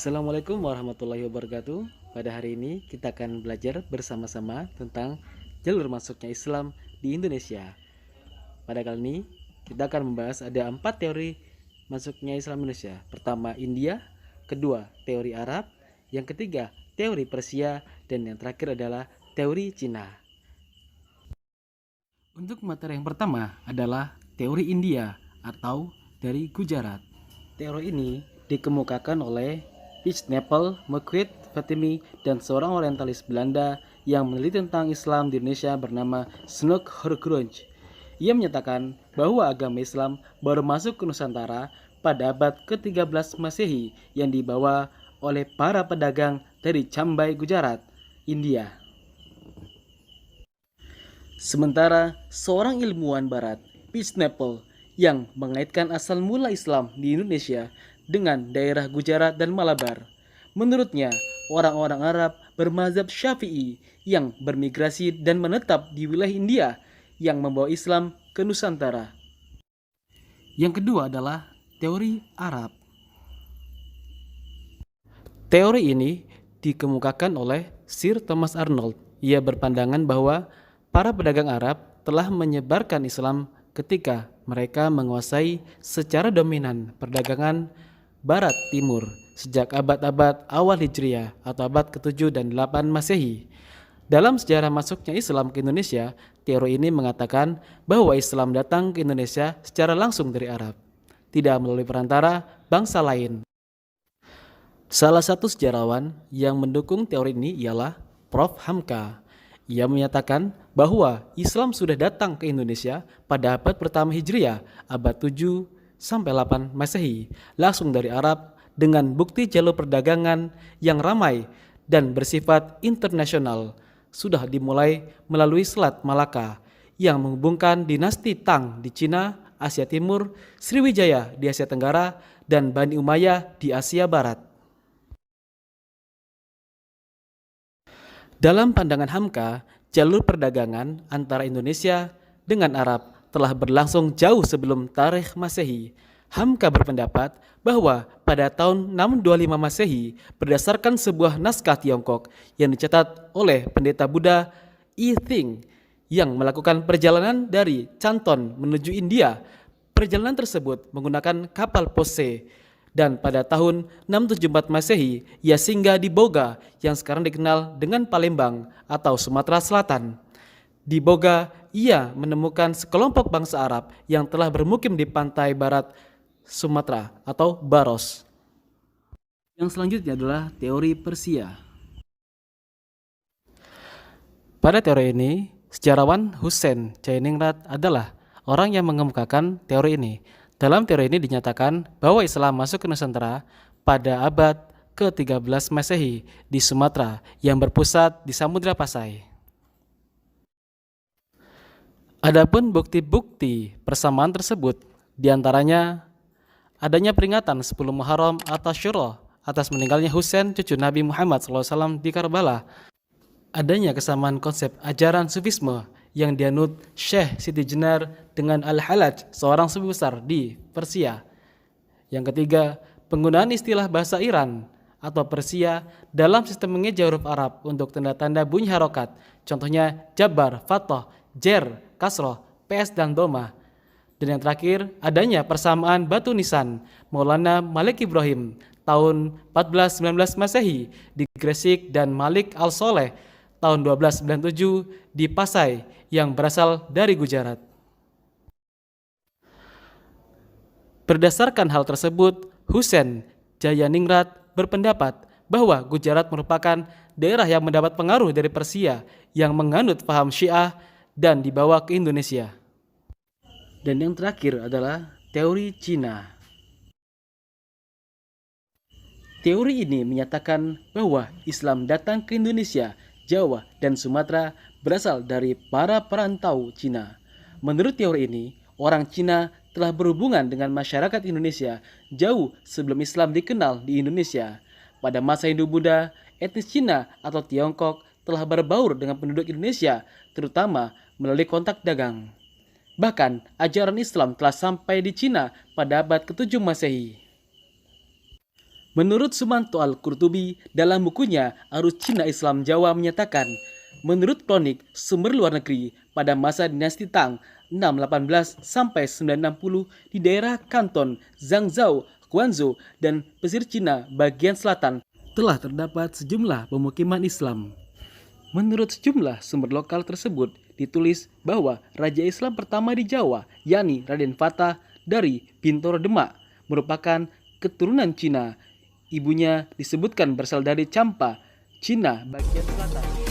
Assalamualaikum warahmatullahi wabarakatuh. Pada hari ini kita akan belajar bersama-sama tentang jalur masuknya Islam di Indonesia. Pada kali ini kita akan membahas ada 4 teori masuknya Islam Indonesia. Pertama India, kedua teori Arab, yang ketiga teori Persia, dan yang terakhir adalah teori Cina. Untuk materi yang pertama adalah teori India atau dari Gujarat. Teori ini dikemukakan oleh Isnapel, Marquette, Fatimi, dan seorang orientalis Belanda yang meneliti tentang Islam di Indonesia bernama Snoek Horgrunch. Ia menyatakan bahwa agama Islam baru masuk ke Nusantara pada abad ke-13 Masehi yang dibawa oleh para pedagang dari Cambai, Gujarat, India. Sementara seorang ilmuwan barat, Isnapel, yang mengaitkan asal mula Islam di Indonesia dengan daerah Gujarat dan Malabar. Menurutnya, orang-orang Arab bermazhab Syafi'i yang bermigrasi dan menetap di wilayah India yang membawa Islam ke Nusantara. Yang kedua adalah teori Arab. Teori ini dikemukakan oleh Sir Thomas Arnold. Ia berpandangan bahwa para pedagang Arab telah menyebarkan Islam ketika mereka menguasai secara dominan perdagangan Barat Timur sejak abad-abad awal Hijriah atau abad ke-7 dan 8 Masehi. Dalam sejarah masuknya Islam ke Indonesia, teori ini mengatakan bahwa Islam datang ke Indonesia secara langsung dari Arab, tidak melalui perantara bangsa lain. Salah satu sejarawan yang mendukung teori ini ialah Prof. Hamka. Ia menyatakan bahwa Islam sudah datang ke Indonesia pada abad pertama Hijriah, abad 7 sampai 8 Masehi, langsung dari Arab dengan bukti jalur perdagangan yang ramai dan bersifat internasional sudah dimulai melalui Selat Malaka yang menghubungkan dinasti Tang di Cina, Asia Timur, Sriwijaya di Asia Tenggara, dan Bani Umayyah di Asia Barat. Dalam pandangan Hamka, jalur perdagangan antara Indonesia dengan Arab telah berlangsung jauh sebelum tarikh Masehi. Hamka berpendapat bahwa pada tahun 625 Masehi, berdasarkan sebuah naskah Tiongkok yang dicatat oleh pendeta Buddha Yi Ting yang melakukan perjalanan dari Canton menuju India. Perjalanan tersebut menggunakan kapal Pose, dan pada tahun 674 Masehi ia singgah di Boga yang sekarang dikenal dengan Palembang atau Sumatera Selatan. Di Boga, ia menemukan sekelompok bangsa Arab yang telah bermukim di pantai barat Sumatera atau Baros. Yang selanjutnya adalah teori Persia. Pada teori ini, sejarawan Hussein Cainingrat adalah orang yang mengemukakan teori ini. Dalam teori ini dinyatakan bahwa Islam masuk ke Nusantara pada abad ke-13 Masehi di Sumatera yang berpusat di Samudra Pasai. Adapun bukti-bukti persamaan tersebut diantaranya adanya peringatan 10 Muharram atau Asyura atas meninggalnya Husain cucu Nabi Muhammad SAW di Karbala. Adanya kesamaan konsep ajaran Sufisme yang dianut Syekh Siti Jenar dengan Al-Halaj, seorang sufi besar di Persia. Yang ketiga, penggunaan istilah bahasa Iran atau Persia dalam sistem mengeja huruf Arab untuk tanda-tanda bunyi harokat, contohnya Jabar, Fathah, Jer, Kasroh, PS, dan Doma. Dan yang terakhir, adanya persamaan batu nisan Maulana Malik Ibrahim tahun 1419 Masehi di Gresik dan Malik Al-Soleh tahun 1297 di Pasai yang berasal dari Gujarat. Berdasarkan hal tersebut, Hussein Jayaningrat berpendapat bahwa Gujarat merupakan daerah yang mendapat pengaruh dari Persia yang menganut paham Syiah dan dibawa ke Indonesia. Dan yang terakhir adalah teori Cina. Teori ini menyatakan bahwa Islam datang ke Indonesia, Jawa, dan Sumatera berasal dari para perantau Cina. Menurut teori ini, orang Cina telah berhubungan dengan masyarakat Indonesia jauh sebelum Islam dikenal di Indonesia. Pada masa Hindu-Buddha, etnis Cina atau Tiongkok telah berbaur dengan penduduk Indonesia, terutama melalui kontak dagang. Bahkan, ajaran Islam telah sampai di Cina pada abad ke-7 Masehi. Menurut Sumanto Al-Qurtubi dalam bukunya Arus Cina Islam Jawa menyatakan, menurut kronik sumber luar negeri pada masa dinasti Tang 618 sampai 960 di daerah Kanton, Zhangzhou, Guangzhou, dan pesisir Cina bagian selatan telah terdapat sejumlah pemukiman Islam. Menurut sejumlah sumber lokal tersebut ditulis bahwa Raja Islam pertama di Jawa, yakni Raden Fatah dari Bintoro Demak, merupakan keturunan Cina. Ibunya disebutkan berasal dari Champa, Cina bagian selatan.